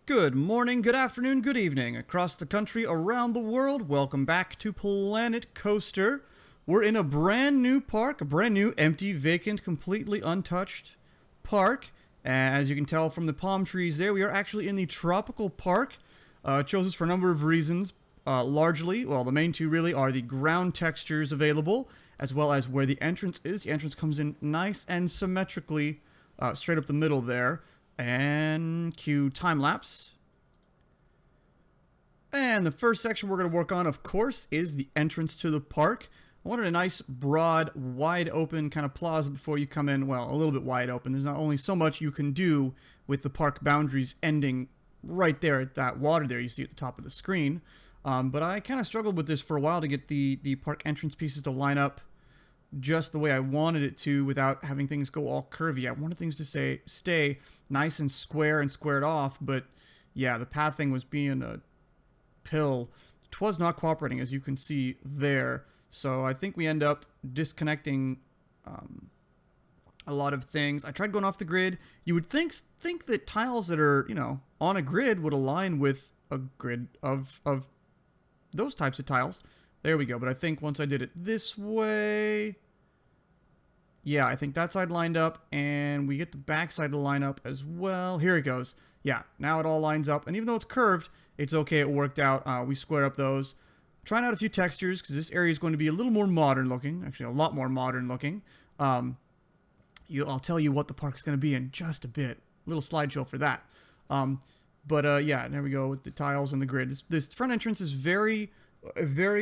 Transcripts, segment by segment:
Good morning, good afternoon, good evening. Across the country, around the world, welcome back to Planet Coaster. We're in a brand new park, a brand new, empty, vacant, completely untouched park. As you can tell from the palm trees there, we are actually in the tropical park. Chose this for a number of reasons. Largely, well, the main two really are the ground textures available, as well as where the entrance is. The entrance comes in nice and symmetrically, straight up the middle there. And cue time lapse. And the first section we're going to work on, of course, is the entrance to the park. I wanted a nice, broad, wide open kind of plaza before you come in. Well, a little bit wide open. There's not only so much you can do with the park boundaries ending right there at that water there you see at the top of the screen. But I kind of struggled with this for a while to get the park entrance pieces to line up just the way I wanted it to without having things go all curvy. I wanted things to stay nice and square and squared off, but yeah, the pathing was being a pill. 'Twas not cooperating, as you can see there. So I think we end up disconnecting a lot of things. I tried going off the grid. You would think that tiles that are, on a grid would align with a grid of those types of tiles. There we go. But I think once I did it this way, yeah, I think that side lined up, and we get the back side to line up as well. Here it goes. Yeah, now it all lines up, and even though it's curved, it's okay. It worked out. We square up those. Trying out a few textures because this area is going to be a little more modern looking. Actually, a lot more modern looking. I'll tell you what the park's going to be in just a bit. A little slideshow for that. Yeah, there we go with the tiles and the grid. This front entrance is very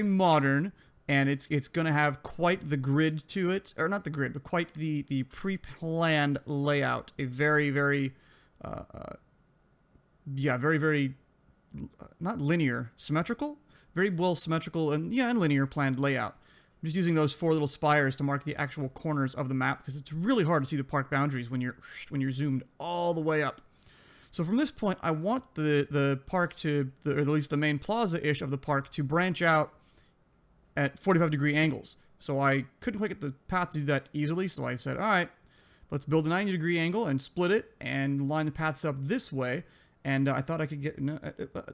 modern, and it's going to have quite the grid to it, or not the grid, but quite the pre-planned layout. A very not linear, symmetrical, very well symmetrical and linear planned layout. I'm just using those four little spires to mark the actual corners of the map because it's really hard to see the park boundaries when you're zoomed all the way up. So from this point, I want the park or at least the main plaza-ish of the park to branch out at 45-degree angles. So I couldn't quite get the path to do that easily, so I said, all right, let's build a 90-degree angle and split it and line the paths up this way. And I thought I could get...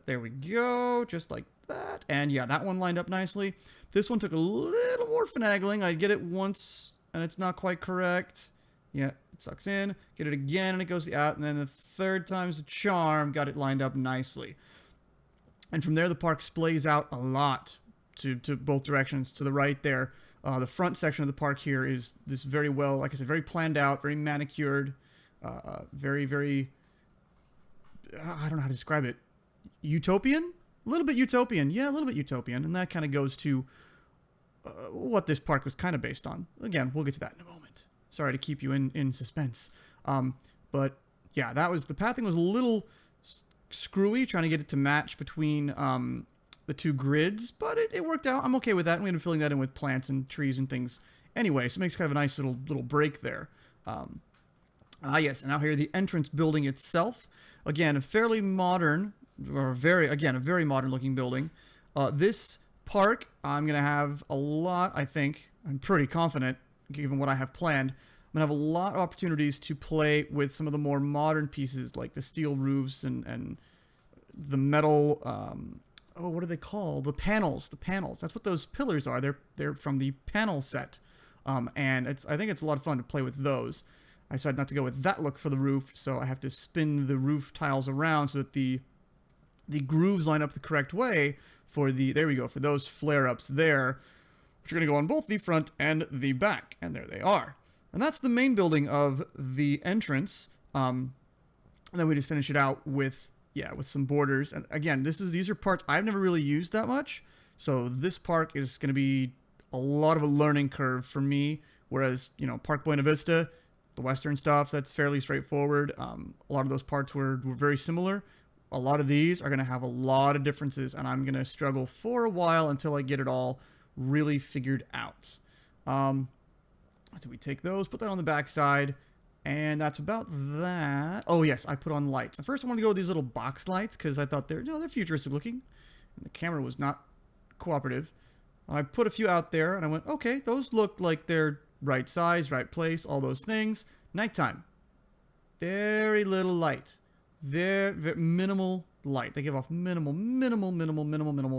there we go, just like that. And yeah, that one lined up nicely. This one took a little more finagling. I get it once, and it's not quite correct. Yeah, it sucks in. Get it again, and it goes out. And then the third time's the charm. Got it lined up nicely. And from there, the park splays out a lot to both directions. To the right there, the front section of the park here is this very well, like I said, very planned out, very manicured, very... I don't know how to describe it. Utopian? A little bit utopian. Yeah, a little bit utopian. And that kind of goes to what this park was kind of based on. Again, we'll get to that in a moment. Sorry to keep you in suspense. But yeah, the pathing was a little screwy, trying to get it to match between the two grids, but it worked out. I'm okay with that. And we ended up filling that in with plants and trees and things anyway, so it makes kind of a nice little break there. Yes, and now here the entrance building itself. Again, a fairly modern, or a very modern looking building. This park, I'm going to have a lot, I think, I'm pretty confident, given what I have planned, I'm going to have a lot of opportunities to play with some of the more modern pieces, like the steel roofs and the metal, what are they called? The panels. That's what those pillars are. They're from the panel set. And I think it's a lot of fun to play with those. I decided not to go with that look for the roof, so I have to spin the roof tiles around so that the grooves line up the correct way for for those flare-ups there, which are going to go on both the front and the back. And there they are. And that's the main building of the entrance. And then we just finish it out with some borders. And again, these are parts I've never really used that much. So this park is going to be a lot of a learning curve for me, whereas, Park Buena Vista, the Western stuff, that's fairly straightforward. A lot of those parts were very similar. A lot of these are going to have a lot of differences, and I'm going to struggle for a while until I get it all really figured out. So we take those, put that on the back side, and that's about that. Oh, yes, I put on lights. At first, I wanted to go with these little box lights because I thought they're futuristic looking. And the camera was not cooperative. I put a few out there, and I went, okay, those look like they're right size, right place, all those things. Nighttime. Very little light. Very minimal light. They give off minimal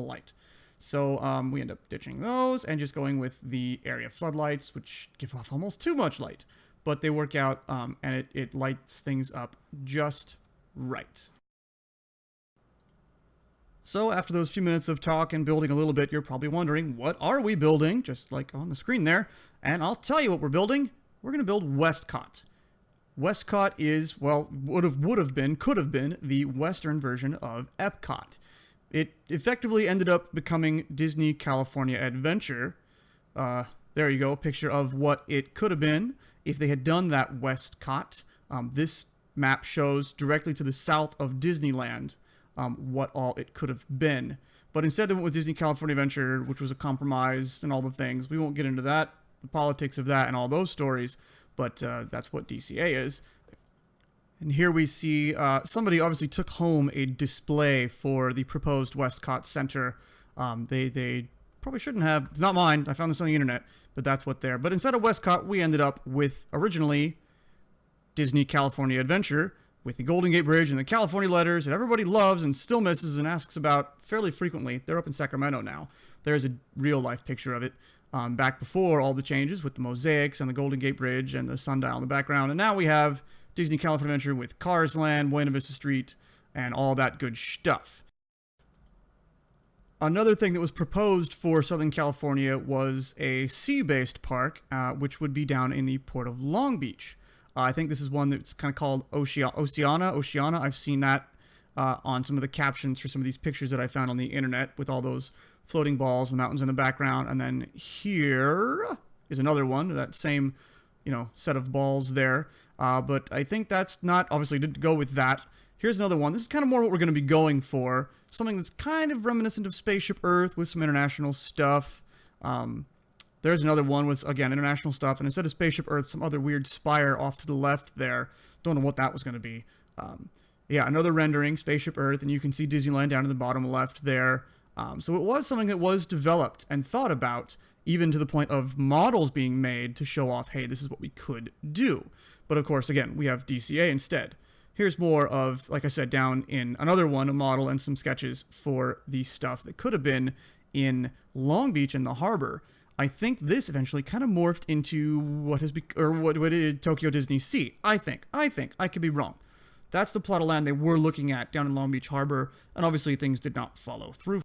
light. So we end up ditching those and just going with the area floodlights, which give off almost too much light. But they work out, and it lights things up just right. So after those few minutes of talk and building a little bit, you're probably wondering, what are we building? Just like on the screen there. And I'll tell you what we're building. We're going to build Westcott. Westcott is, well, could have been the Western version of Epcot. It effectively ended up becoming Disney California Adventure. There you go, a picture of what it could have been if they had done that Westcott. This map shows directly to the south of Disneyland what all it could have been. But instead they went with Disney California Adventure, which was a compromise and all the things. We won't get into that, the politics of that and all those stories, but that's what DCA is. And here we see somebody obviously took home a display for the proposed Westcott Center. They probably shouldn't have. It's not mine. I found this on the internet, but that's what they're. But instead of Westcott, we ended up with originally Disney California Adventure with the Golden Gate Bridge and the California letters that everybody loves and still misses and asks about fairly frequently. They're up in Sacramento now. There's a real life picture of it back before all the changes with the mosaics and the Golden Gate Bridge and the sundial in the background. And now we have Disney California Adventure with Cars Land, Buena Vista Street, and all that good stuff. Another thing that was proposed for Southern California was a sea-based park, which would be down in the Port of Long Beach. I think this is one that's kind of called Oceana. I've seen that on some of the captions for some of these pictures that I found on the internet with all those floating balls and mountains in the background. And then here is another one, that same, set of balls there. But I think that's not, obviously didn't go with that. Here's another one. This is kind of more what we're going to be going for. Something that's kind of reminiscent of Spaceship Earth with some international stuff. There's another one with, again, international stuff. And instead of Spaceship Earth, some other weird spire off to the left there. Don't know what that was going to be. Yeah, another rendering, Spaceship Earth. And you can see Disneyland down in the bottom left there. So it was something that was developed and thought about, even to the point of models being made to show off, hey, this is what we could do. But of course, again, we have DCA instead. Here's more of, like I said, down in another one, a model and some sketches for the stuff that could have been in Long Beach in the harbor. I think this eventually kind of morphed into what did Tokyo Disney Sea. I think. I could be wrong. That's the plot of land they were looking at down in Long Beach Harbor, and obviously things did not follow through.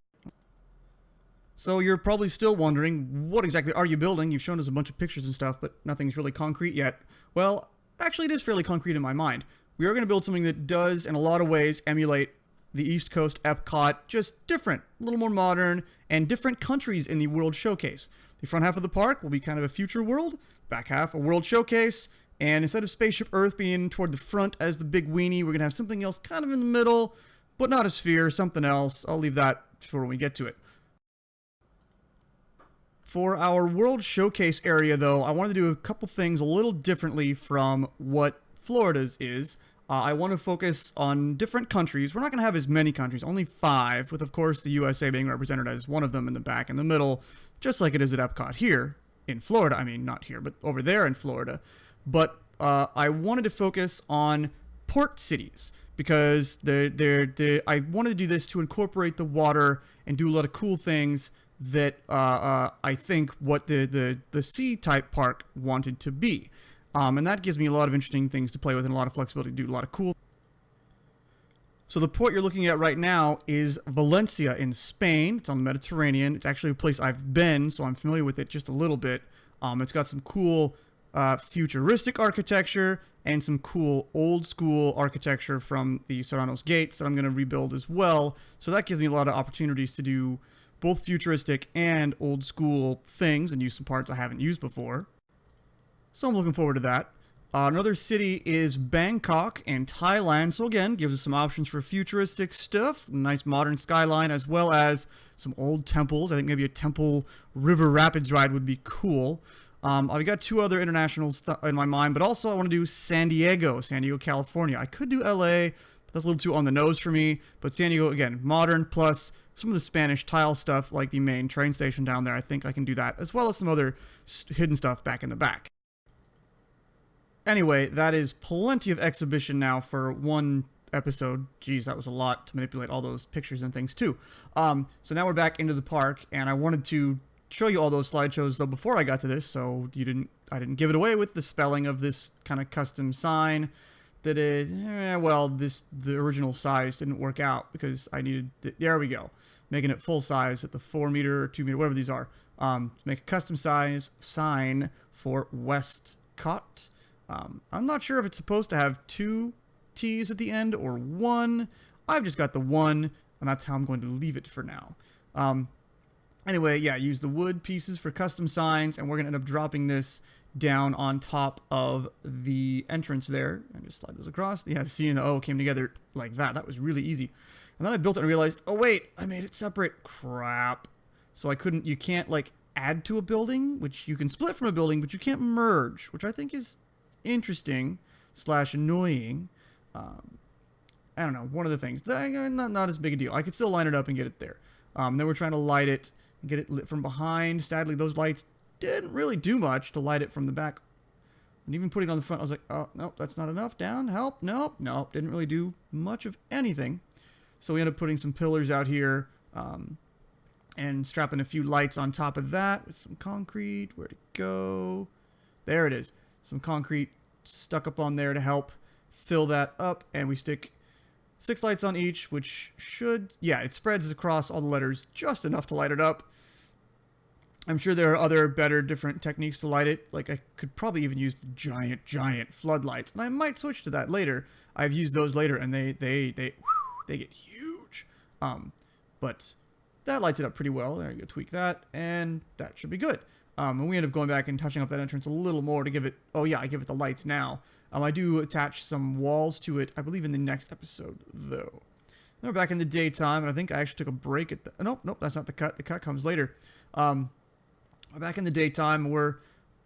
So you're probably still wondering, what exactly are you building? You've shown us a bunch of pictures and stuff, but nothing's really concrete yet. Well, actually it is fairly concrete in my mind. We are going to build something that does, in a lot of ways, emulate the East Coast Epcot, just different, a little more modern, and different countries in the World Showcase. The front half of the park will be kind of a future world, back half a World Showcase, and instead of Spaceship Earth being toward the front as the big weenie, we're going to have something else kind of in the middle, but not a sphere, something else. I'll leave that for when we get to it. For our World Showcase area, though, I wanted to do a couple things a little differently from what Florida's is. I want to focus on different countries. We're not going to have as many countries, only 5, with, of course, the USA being represented as one of them in the back and the middle, just like it is at Epcot here in Florida. I mean, not here, but over there in Florida. But I wanted to focus on port cities because I wanted to do this to incorporate the water and do a lot of cool things that I think what the sea-type park wanted to be. And that gives me a lot of interesting things to play with and a lot of flexibility to do a lot of cool. So the port you're looking at right now is Valencia in Spain. It's on the Mediterranean. It's actually a place I've been, so I'm familiar with it just a little bit. It's got some cool futuristic architecture and some cool old school architecture from the Serrano's Gates that I'm going to rebuild as well. So that gives me a lot of opportunities to do both futuristic and old school things and use some parts I haven't used before. So I'm looking forward to that. Another city is Bangkok in Thailand. So again, gives us some options for futuristic stuff, nice modern skyline, as well as some old temples. I think maybe a temple river rapids ride would be cool. I've got 2 other international stuff in my mind, but also I want to do San Diego, California. I could do LA, but that's a little too on the nose for me. But San Diego, again, modern, plus some of the Spanish tile stuff, like the main train station down there. I think I can do that, as well as some other hidden stuff back in the back. Anyway, that is plenty of exhibition now for one episode. Geez, that was a lot to manipulate all those pictures and things too. So now we're back into the park, and I wanted to show you all those slideshows though before I got to this, so I didn't give it away with the spelling of this kind of custom sign. That is, the original size didn't work out because I needed, there we go, making it full size at the 4 meter or 2 meter, whatever these are, to make a custom size sign for Westcott. I'm not sure if it's supposed to have 2 T's at the end or 1. I've just got the 1, and that's how I'm going to leave it for now. Anyway, yeah, use the wood pieces for custom signs, and we're going to end up dropping this down on top of the entrance there, and just slide those across. Yeah, the C and the O came together like that. That was really easy. And then I built it and realized, oh wait, I made it separate. Crap. So you can't like add to a building, which you can split from a building, but you can't merge, which I think is interesting / annoying. I don't know, one of the things. Not as big a deal. I could still line it up and get it there. Then we're trying to light it and get it lit from behind. Sadly, those lights didn't really do much to light it from the back. And even putting it on the front, I was like, oh, nope, that's not enough. Down, help, nope. Didn't really do much of anything. So we ended up putting some pillars out here and strapping a few lights on top of that with some concrete. Where'd it go? There it is. Some concrete stuck up on there to help fill that up. And we stick 6 lights on each, which should, yeah, it spreads across all the letters just enough to light it up. I'm sure there are other better, different techniques to light it. Like I could probably even use the giant floodlights, and I might switch to that later. I've used those later, and they get huge. But that lights it up pretty well. There you go, tweak that, and that should be good. And we end up going back and touching up that entrance a little more to give it. Oh yeah, I give it the lights now. I do attach some walls to it, I believe, in the next episode though. Now we're back in the daytime, and I think I actually took a break at the. Nope, that's not the cut. The cut comes later. Back in the daytime, we're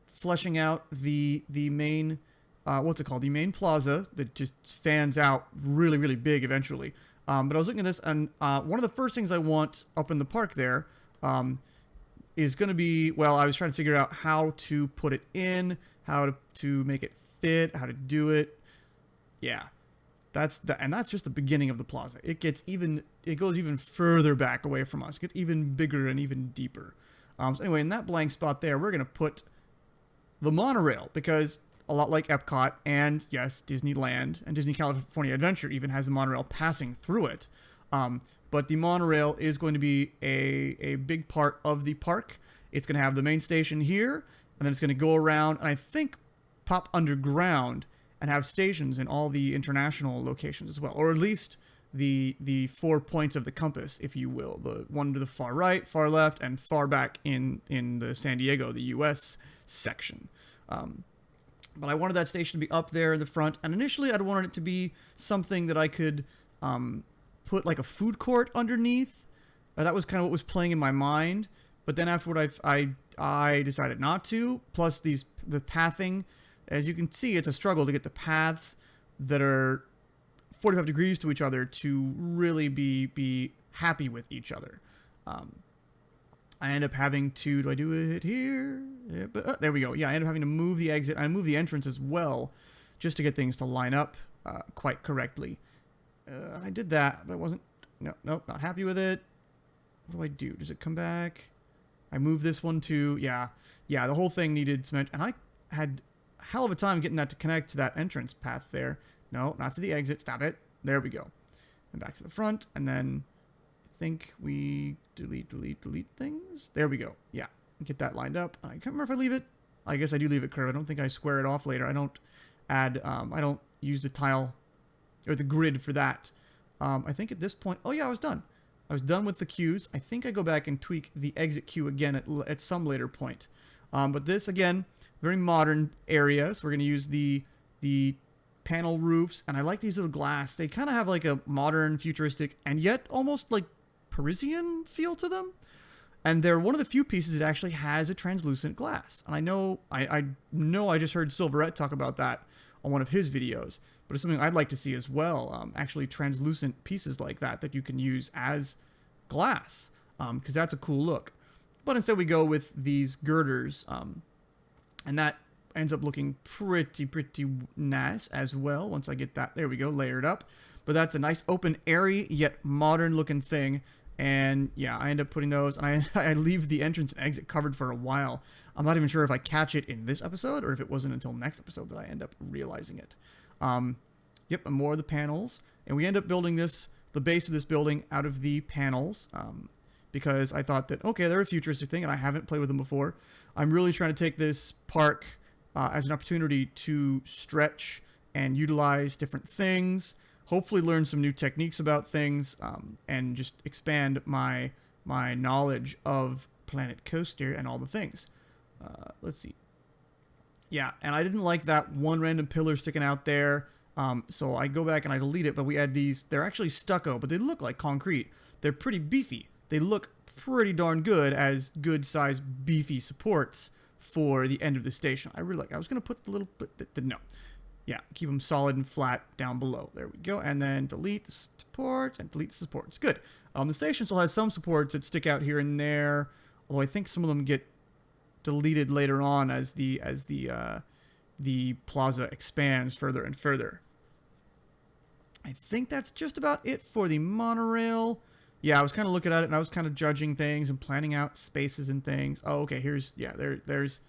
fleshing out the main, what's it called? The main plaza that just fans out really big eventually. But I was looking at this, and one of the first things I want up in the park there is going to be, well, I was trying to figure out how to put it in, how to make it fit, how to do it. Yeah, and that's just the beginning of the plaza. It goes even further back away from us. It gets even bigger and even deeper. So anyway, in that blank spot there, we're going to put the monorail, because a lot like Epcot and, yes, Disneyland and Disney California Adventure even has the monorail passing through it. But the monorail is going to be a big part of the park. It's going to have the main station here, and then it's going to go around and I think pop underground and have stations in all the international locations as well, or at least the 4 points of the compass, if you will, the one to the far right, far left, and far back in the San Diego, the U.S. section. But I wanted that station to be up there in the front, and initially I'd wanted it to be something that I could put like a food court underneath. That was kind of what was playing in my mind, but then afterward I decided not to. Plus the pathing, as you can see, it's a struggle to get the paths that are 45 degrees to each other to really be happy with each other. I end up having to, do I do it here? Yeah, but there we go. Yeah, I end up having to move the exit. I move the entrance as well, just to get things to line up quite correctly. I did that, but I wasn't, nope, not happy with it. What do I do? Does it come back? I move this one too. Yeah, the whole thing needed cement, and I had a hell of a time getting that to connect to that entrance path there. No, not to the exit. Stop it. There we go. And back to the front. And then I think we delete things. There we go. Yeah. Get that lined up. I can't remember if I leave it. I guess I do leave it curved. I don't think I square it off later. I don't add, I don't use the tile or the grid for that. I think at this point, oh yeah, I was done. I was done with the queues. I think I go back and tweak the exit queue again at some later point. But this, again, very modern area. So we're going to use the panel roofs, and I like these little glass. They kind of have like a modern, futuristic, and yet almost like Parisian feel to them. And they're one of the few pieces that actually has a translucent glass. And I know I just heard Silverette talk about that on one of his videos, but it's something I'd like to see as well. Actually translucent pieces like that you can use as glass, because that's a cool look. But instead we go with these girders, and that ends up looking pretty nice as well once I get that, there we go, layered up. But that's a nice open, airy, yet modern-looking thing. And yeah, I end up putting those, and I leave the entrance and exit covered for a while. I'm not even sure if I catch it in this episode or if it wasn't until next episode that I end up realizing it. Yep, and more of the panels. And we end up building the base of this building out of the panels, because I thought that, okay, they're a futuristic thing, and I haven't played with them before. I'm really trying to take this park as an opportunity to stretch and utilize different things, hopefully learn some new techniques about things, and just expand my knowledge of Planet Coaster and all the things. Let's see. Yeah, and I didn't like that one random pillar sticking out there, so I go back and I delete it, but we add these. They're actually stucco, but they look like concrete. They're pretty beefy. They look pretty darn good as good-sized, beefy supports for the end of the station. I really like. I was going to put the little, but no. Yeah, keep them solid and flat down below. There we go. And then delete the supports and delete the supports. Good. The station still has some supports that stick out here and there, although I think some of them get deleted later on as the plaza expands further and further. I think that's just about it for the monorail. Yeah, I was kind of looking at it and I was kind of judging things and planning out spaces and things. Oh, okay. Here's, yeah, there's.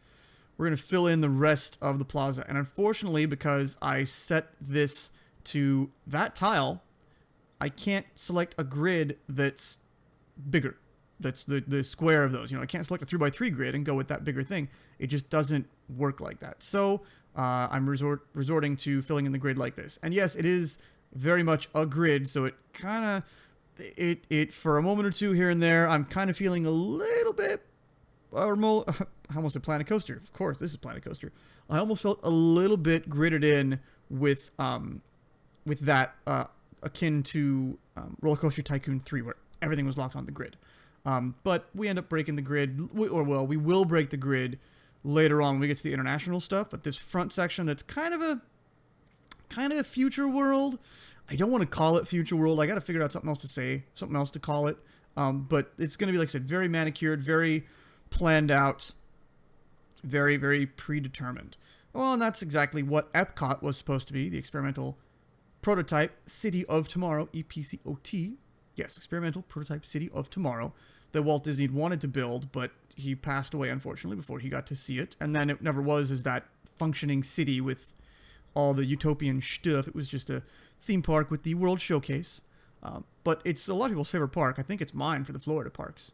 We're going to fill in the rest of the plaza. And unfortunately, because I set this to that tile, I can't select a grid that's bigger. That's the square of those. You know, I can't select a 3x3 grid and go with that bigger thing. It just doesn't work like that. So I'm resorting to filling in the grid like this. And yes, it is very much a grid. So it kind of, it for a moment or two here and there, I'm kind of feeling a little bit, I almost said Planet Coaster. Of course, this is Planet Coaster. I almost felt a little bit gridded in with that akin to Roller Coaster Tycoon 3, where everything was locked on the grid. But we end up breaking the grid, we will break the grid later on when we get to the international stuff. But this front section, that's kind of a future world. I don't want to call it future world. I got to figure out something else to say, something else to call it. But it's going to be, like I said, very manicured, very planned out. Very, very predetermined. Well, and that's exactly what Epcot was supposed to be, the experimental prototype city of tomorrow, EPCOT. Yes, experimental prototype city of tomorrow that Walt Disney wanted to build, but he passed away, unfortunately, before he got to see it. And then it never was as that functioning city with all the utopian stuff. It was just a theme park with the World Showcase. But it's a lot of people's favorite park. I think it's mine for the Florida parks.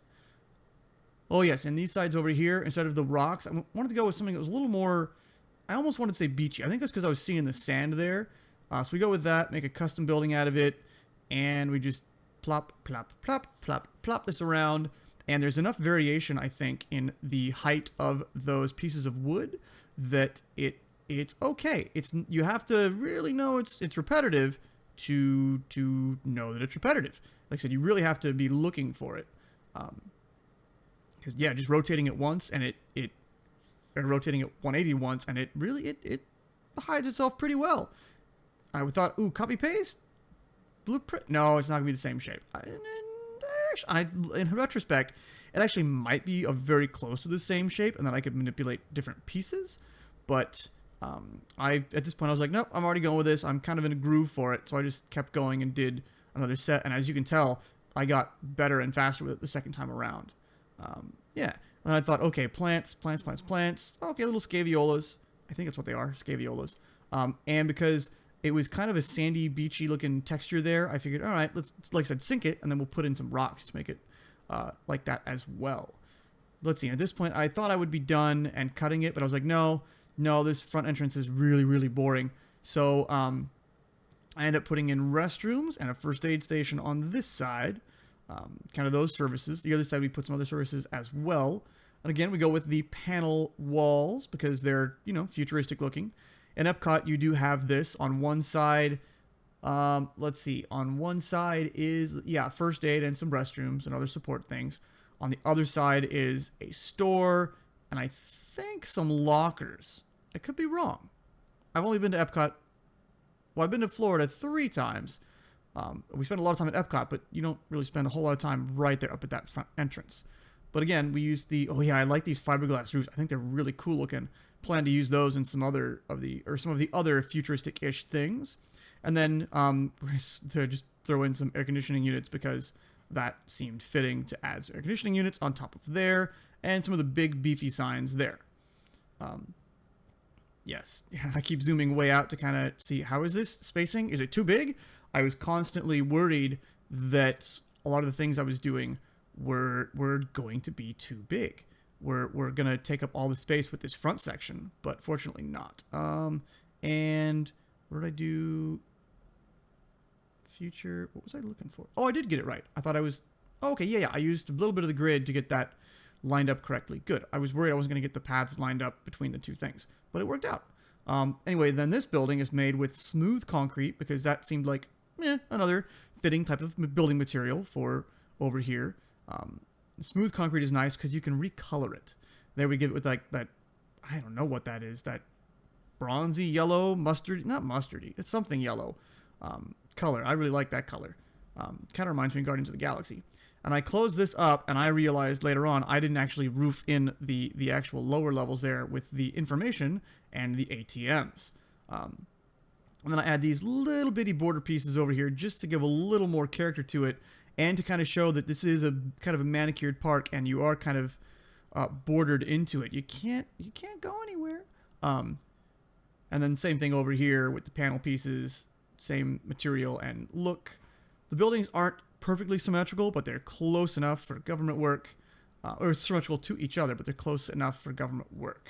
Oh, yes, and these sides over here, instead of the rocks, I wanted to go with something that was a little more, I almost wanted to say beachy. I think that's because I was seeing the sand there. So we go with that, make a custom building out of it, and we just plop, plop, plop, plop, plop this around. And there's enough variation, I think, in the height of those pieces of wood that it's okay. You have to really know it's repetitive to know that it's repetitive. Like I said, you really have to be looking for it. Because yeah, just rotating it once and or rotating it 180 once and it really hides itself pretty well. I thought, ooh, copy paste blueprint. No, it's not gonna be the same shape. In retrospect, it actually might be very close to the same shape, and then I could manipulate different pieces. But at this point I was like, nope, I'm already going with this. I'm kind of in a groove for it, so I just kept going and did another set. And as you can tell, I got better and faster with it the second time around. Yeah, and I thought, okay, plants. Okay, little scaviolas. I think that's what they are, scaviolas. And because it was kind of a sandy, beachy looking texture there, I figured, all right, let's, like I said, sink it, and then we'll put in some rocks to make it like that as well. Let's see, at this point, I thought I would be done and cutting it, but I was like, no, this front entrance is really, really boring. So I ended up putting in restrooms and a first aid station on this side. Kind of those services. The other side, we put some other services as well. And again, we go with the panel walls because they're, futuristic looking. In Epcot, you do have this on one side. Let's see. On one side is, first aid and some restrooms and other support things. On the other side is a store and I think some lockers. I could be wrong. I've only been to Epcot. Well, I've been to Florida 3 times. We spend a lot of time at Epcot, but you don't really spend a whole lot of time right there up at that front entrance. But again, we use I like these fiberglass roofs. I think they're really cool looking. Plan to use those in some of the other futuristic-ish things. And then we're going to just throw in some air conditioning units because that seemed fitting to add some air conditioning units on top of there, and some of the big beefy signs there. Yes, I keep zooming way out to kind of see, how is this spacing? Is it too big? I was constantly worried that a lot of the things I was doing were going to be too big. We're going to take up all the space with this front section, but fortunately not. And what did I do? Future, what was I looking for? Oh, I did get it right. I thought I was, oh, okay, yeah, I used a little bit of the grid to get that lined up correctly. Good. I was worried I wasn't going to get the paths lined up between the two things, but it worked out. Anyway, then this building is made with smooth concrete because that seemed like another fitting type of building material for over here. Smooth concrete is nice because you can recolor it. There we give it with like that, I don't know what that is, that bronzy yellow, mustard, not mustardy, it's something yellow color. I really like that color. Kind of reminds me of Guardians of the Galaxy. And I closed this up, and I realized later on I didn't actually roof in the actual lower levels there with the information and the ATMs. And then I add these little bitty border pieces over here just to give a little more character to it, and to kind of show that this is a kind of a manicured park, and you are kind of bordered into it. You can't go anywhere. And then same thing over here with the panel pieces, same material and look. The buildings aren't perfectly symmetrical, but they're close enough for government work, or symmetrical to each other, but they're close enough for government work.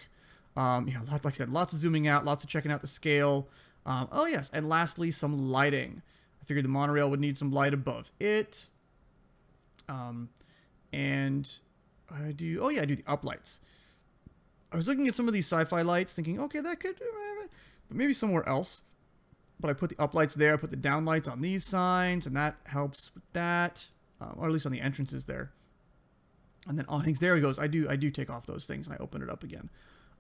Like I said, lots of zooming out, lots of checking out the scale. Oh yes, and lastly, some lighting. I figured the monorail would need some light above it. And I do the uplights. I was looking at some of these sci-fi lights thinking, okay, that could, but maybe somewhere else. But I put the uplights there, I put the downlights on these signs, and that helps with that, or at least on the entrances there. And then awnings, there he goes. I do take off those things, and I open it up again.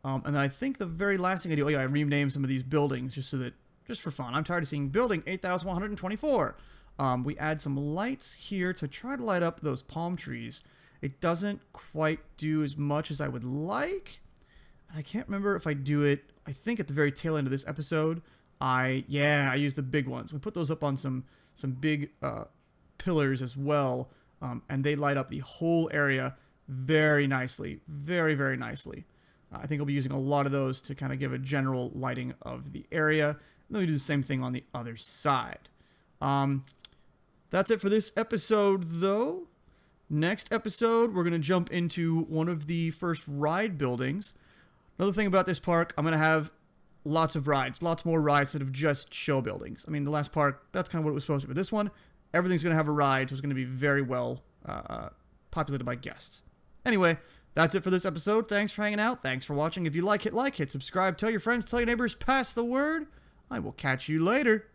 And then I think the very last thing I do, I rename some of these buildings just for fun. I'm tired of seeing building 8,124. We add some lights here to try to light up those palm trees. It doesn't quite do as much as I would like. I can't remember if I do it, I think at the very tail end of this episode, I use the big ones. We put those up on some big pillars as well, and they light up the whole area very nicely, very, very nicely. I think I'll be using a lot of those to kind of give a general lighting of the area. And then we do the same thing on the other side. That's it for this episode, though. Next episode, we're going to jump into one of the first ride buildings. Another thing about this park, I'm going to have lots of rides, lots more rides instead of just show buildings. I mean, the last park, that's kind of what it was supposed to be. But this one, everything's going to have a ride, so it's going to be very well populated by guests. Anyway, that's it for this episode. Thanks for hanging out. Thanks for watching. If you like, hit subscribe, tell your friends, tell your neighbors, pass the word. I will catch you later.